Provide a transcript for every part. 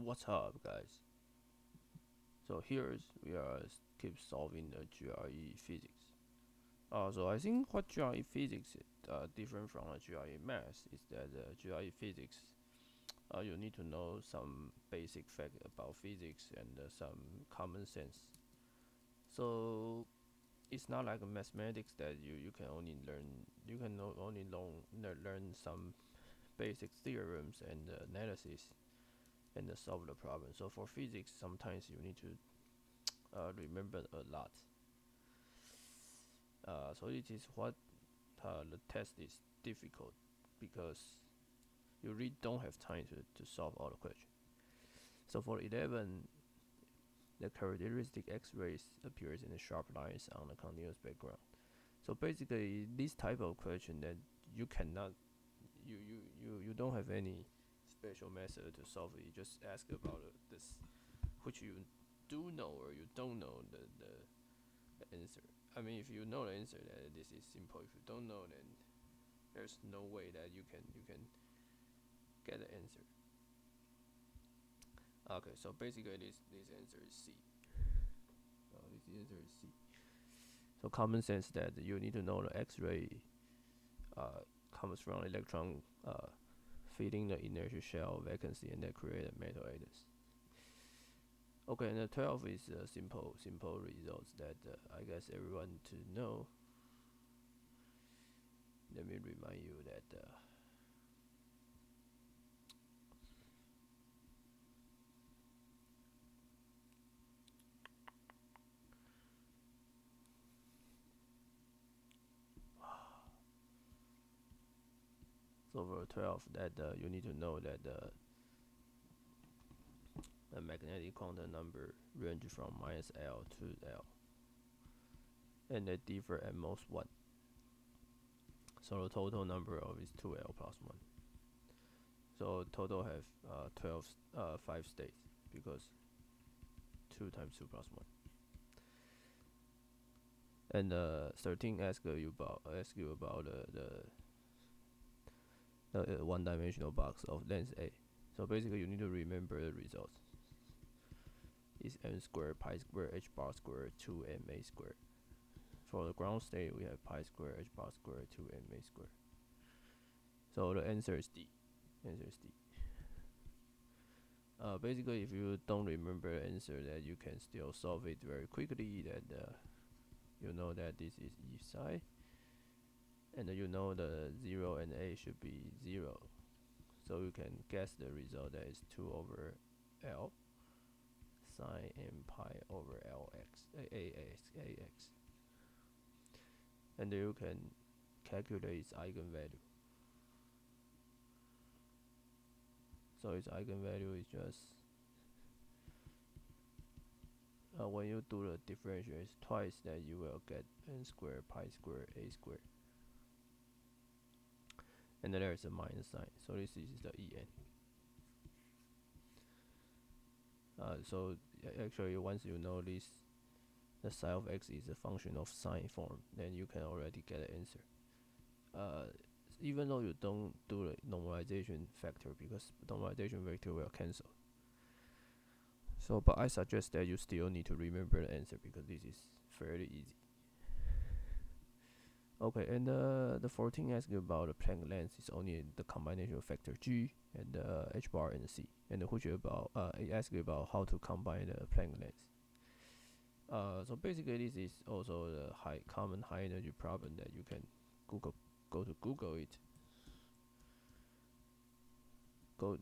What's up, guys? So here's we are keep solving the GRE physics. So I think what GRE physics different from GRE math is that GRE physics you need to know some basic fact about physics and some common sense. So it's not like mathematics that you can only learn some basic theorems and analysis and solve the problem. So for physics, sometimes you need to remember a lot. So it is what the test is difficult because you really don't have time to solve all the questions. So for 11, the characteristic X-rays appears in the sharp lines on the continuous background. So basically, this type of question that you cannot, you don't have any special method to solve it. You just ask about this, which you do know or you don't know the answer. I mean, if you know the answer, that this is simple. If you don't know, then there's no way that you can get the answer. Okay, so basically this answer is C. This answer is C. So common sense that you need to know the X-ray comes from electron filling the inertial shell vacancy and that create a metal atoms. Okay, and the 12 is simple results that I guess everyone to know. Let me remind you that so for 12 that you need to know that the magnetic quantum number range from minus L to L, and they differ at most 1. So the total number of is 2L plus 1. So total have 5 states because 2 times 2 plus 1. And 13 ask you about the one-dimensional box of length A. So basically, you need to remember the results. It's m squared, pi squared, h bar squared, 2ma squared. For the ground state, we have pi squared, h bar squared, 2ma squared. So the answer is D. Basically, if you don't remember the answer, that you can still solve it very quickly. That you know that this is E psi, and you know the 0 and A should be 0. So you can guess the result that is 2 over L sine m pi over ax, and you can calculate its eigenvalue. So its eigenvalue is just when you do the differential, it's twice that you will get n squared pi squared a squared, and then there's a minus sign. So this is the En. So actually, once you know this, the psi of x is a function of sine form, then you can already get an answer. Even though you don't do the normalization factor, because normalization factor will cancel. So, but I suggest that you still need to remember the answer because this is fairly easy. Okay, and the 14 asks you about the Planck length is only the combination of factor G and h bar and C, and which about it asks you about how to combine the Planck length. So basically, this is also the common high energy problem that you can go to Google it.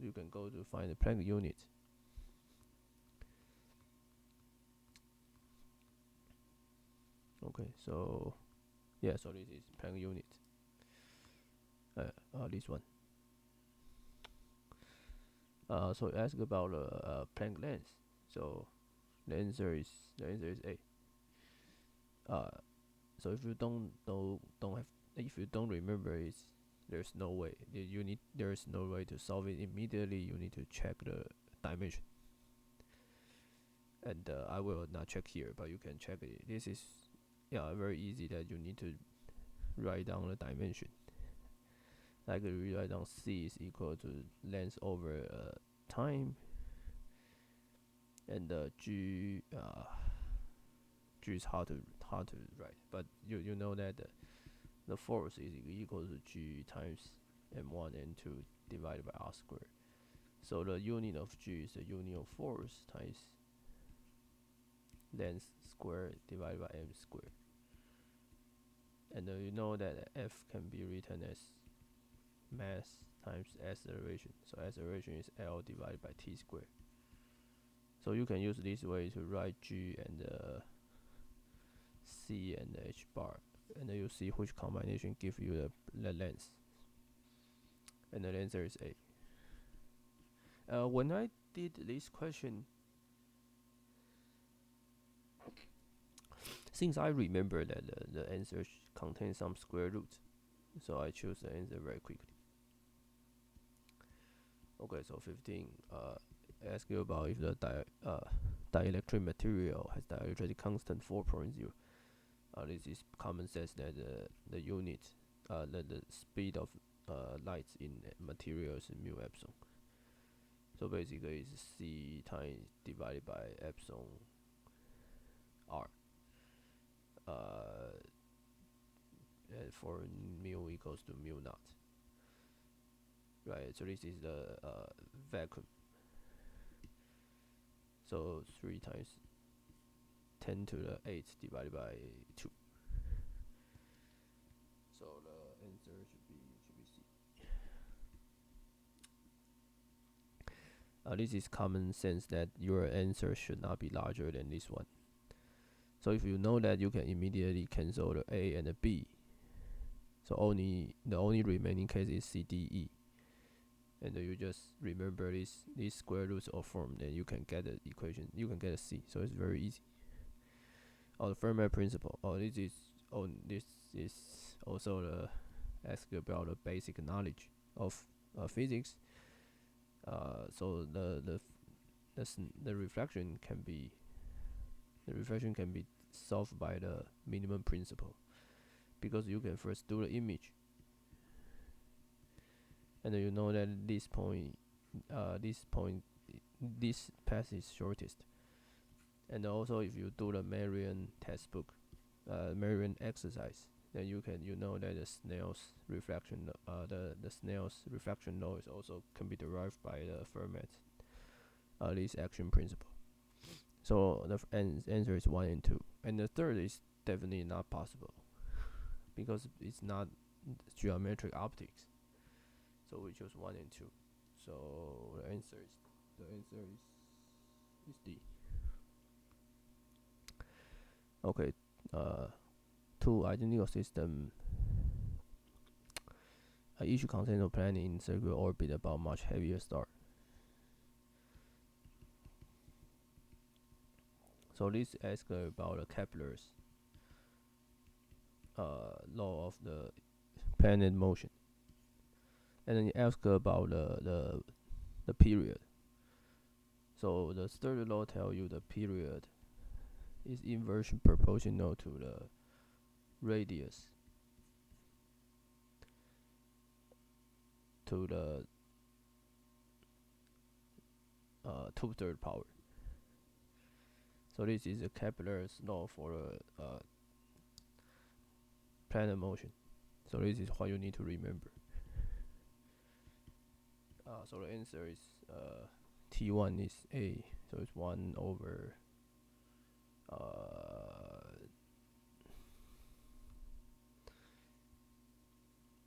You can go to find the Planck unit. Okay, so yeah, so this is Planck unit. This one. So ask about Planck length. So the answer is A. So if you don't have, if you don't remember it, there's no way. There's no way to solve it immediately. You need to check the dimension. And I will not check here, but you can check it. This is very easy. That you need to write down the dimension. Like you write down C is equal to length over time, and G is hard to write, but you know that the force is equal to G times m1 m2 divided by r squared. So the unit of G is the unit of force times length squared divided by m squared. And you know that F can be written as mass times acceleration. So acceleration is L divided by t squared. So you can use this way to write G and C and H bar, and then you see which combination give you the length. And the answer is A. When I did this question, since I remember that the answer contains some square root, so I choose the answer very quickly. Okay, so 15. Ask you about if the dielectric material has dielectric constant 4.0. This is common sense that the unit, the speed of light in materials is mu epsilon. So basically, it's c times divided by epsilon r. And for mu equals to mu naught. Right. So this is the vacuum. So 3 times 10 to the 8 divided by 2. So the answer should be C. This is common sense that your answer should not be larger than this one. So if you know that, you can immediately cancel the A and the B. So the only remaining case is C, D, E. And you just remember these square roots of form, then you can get the equation. You can get a C. So it's very easy. The Fermat principle. This is also the ask about the basic knowledge of physics. So the reflection can be solved by the minimum principle, because you can first do the image, and then you know that this path is shortest. And also, if you do the Marian textbook, Marian exercise, then you know that the Snell's reflection, the Snell's reflection law is also can be derived by the Fermat this action principle. So the answer is 1 and 2, and the third is definitely not possible because it's not geometric optics. So we choose 1 and 2. So the answer is D. Okay, two identical system each contains a planet in circular orbit about much heavier star. So this asks about Kepler's law of the planet motion, and then it asks about the period. So the third law tells you the period is inversely proportional to the radius to the 2/3 power. So this is a Kepler's law for planet motion. So this is what you need to remember. So the answer is T1 is A. So it's 1 over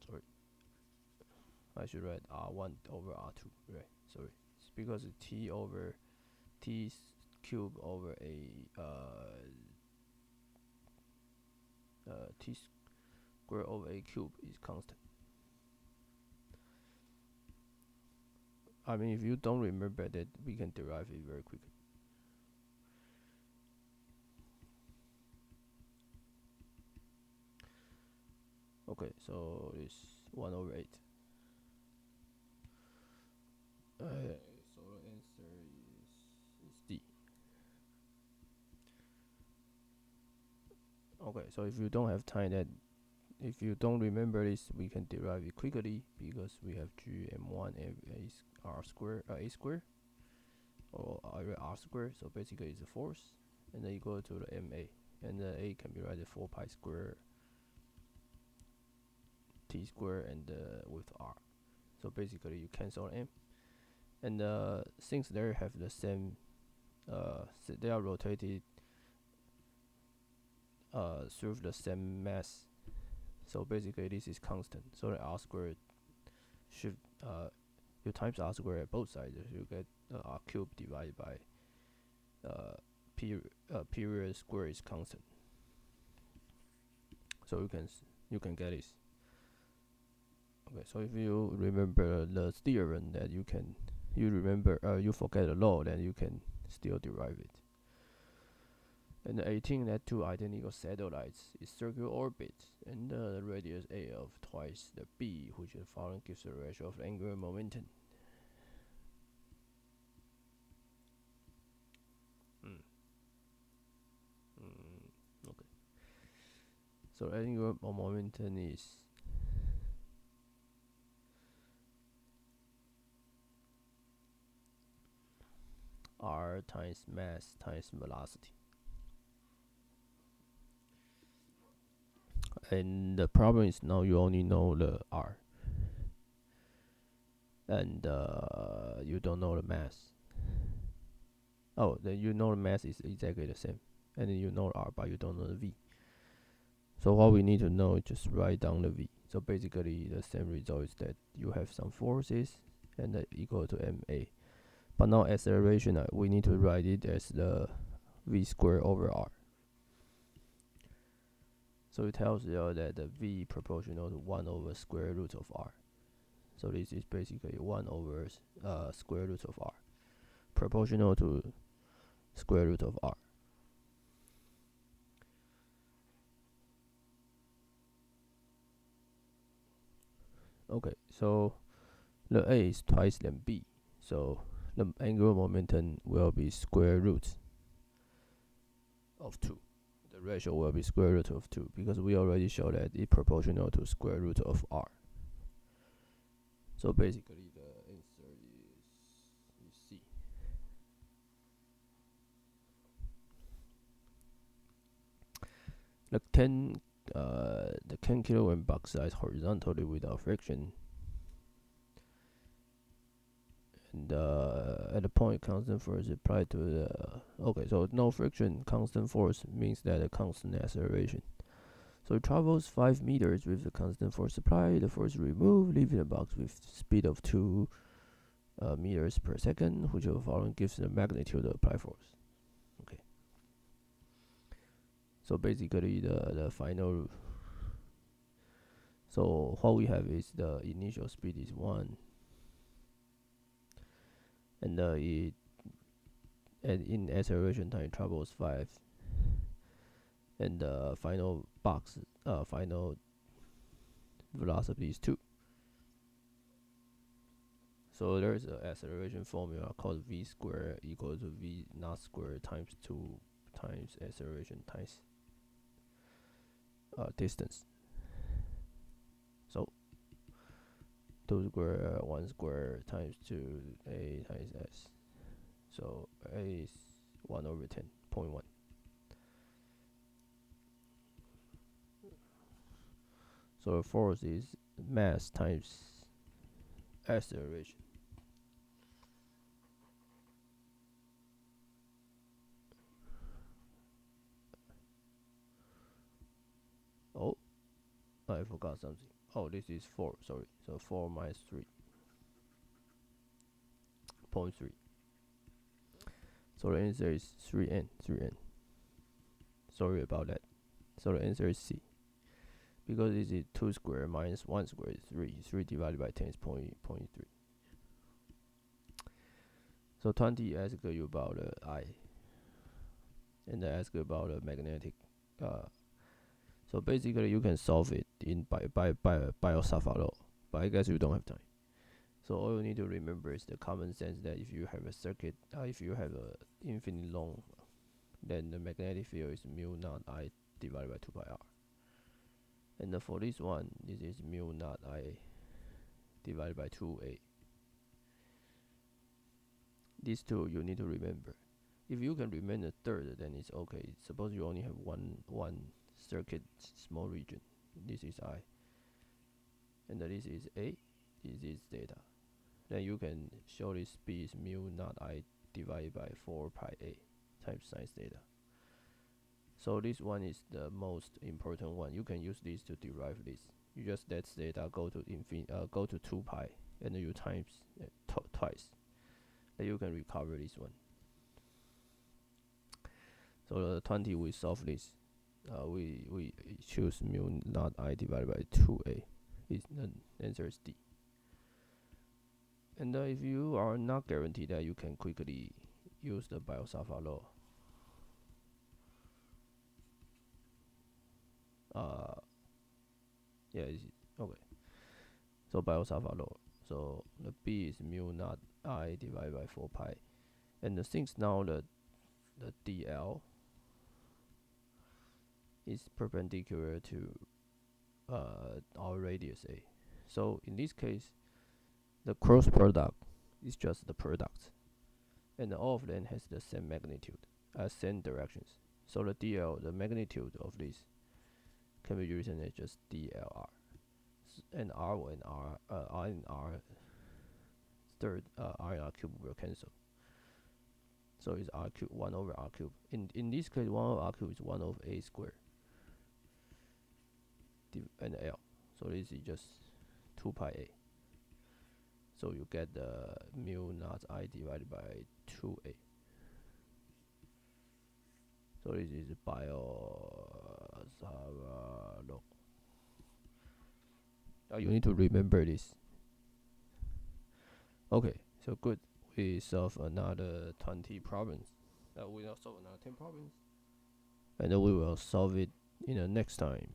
sorry, I should write R1 over R2, right? Sorry, it's because T over T cube over a T square over a cube is constant. I mean, if you don't remember that, we can derive it very quickly. Okay, so it's 1 over 8. So the answer is D. Okay, so if you don't have time, that if you don't remember this, we can derive it quickly because we have GM1 R square A square or R squared. So basically it's a force, and then equal to the ma, and the a can be written 4 pi square t square and with r. So basically you cancel m, and since they have the same, they are rotated through the same mass. So basically this is constant. So the r squared should you times r squared at both sides, you get r cubed divided by period square is constant. So you can get this. Okay, so if you remember the theorem, that you forget the law, then you can still derive it. And 18, that two identical satellites is circular orbits, and the radius a of twice the b, which the following gives the ratio of angular momentum. Okay. So angular momentum is r times mass times velocity. And the problem is now you only know the r, and you don't know the mass. Oh, then you know the mass is exactly the same, and then you know r, but you don't know the v. So what we need to know is just write down the v. So basically the same result is that you have some forces, and that equal to ma. But now acceleration, we need to write it as the v squared over r. So it tells you that the v proportional to 1 over square root of r. So this is basically 1 over square root of r, proportional to square root of r. Okay, so the a is twice than b, so the angular momentum will be square root of 2. The ratio will be square root of 2, because we already showed that it's proportional to square root of r. So basically the answer is C. The 10 kilogram box size horizontally without friction, and at the point constant force applied to the so no friction, constant force means that a constant acceleration. So it travels 5 meters with the constant force applied, the force removed, leaving the box with speed of 2 meters per second, which of the following gives the magnitude of applied force. Okay. So basically the final, so what we have is the initial speed is 1, and in acceleration time it travels 5, and the final final velocity is 2. So there's an acceleration formula called v squared equal to v naught squared times 2 times acceleration times distance. So 2 square 1 square times 2 a times s. So a is 1 over 10.1. So the force is mass times acceleration. Oh, I forgot something. Oh, this is 4, sorry. So 4 minus 3.3. So the answer is 3n. Sorry about that. So the answer is C. Because this is 2 squared minus 1 squared is 3. 3 divided by 10 is 0.3. So 20 asks you about I. And they ask about magnetic. So basically you can solve it in by yourself alone. But I guess you don't have time. So all you need to remember is the common sense that if you have a circuit, if you have a infinite long, then the magnetic field is mu naught I divided by 2 pi r. And for this one, this is mu naught I divided by 2a. These two you need to remember. If you can remember the third, then it's okay. Suppose you only have one circuit small region. This is I, and this is A. This is theta. Then you can show this B is mu naught I divided by 4 pi A times sine theta. So this one is the most important one. You can use this to derive this. You just let theta go to go to 2 pi, and then you times twice. Then you can recover this one. So the 20 we solve this. We choose mu naught I divided by 2a. The answer is D. And if you are not guaranteed that, you can quickly use the Biot-Savart law. Yeah, okay. So Biot-Savart law. So the B is mu naught I divided by 4 pi. And since now the DL is perpendicular to our radius A. So in this case, the cross product is just the product, and all of them has the same magnitude, same directions. So the DL, the magnitude of this, can be written as just DLR, and R and R third R and R cube will cancel. So it's R cube 1 over R cube. In this case, 1 over R cube is 1 over A squared. And L. So this is just 2 pi A. So you get the mu naught I divided by 2A. So this is Biot-Savart law. You need to remember this. Okay, so good. We solve another 20 problems. We will solve another 10 problems. And then we will solve it in the next time.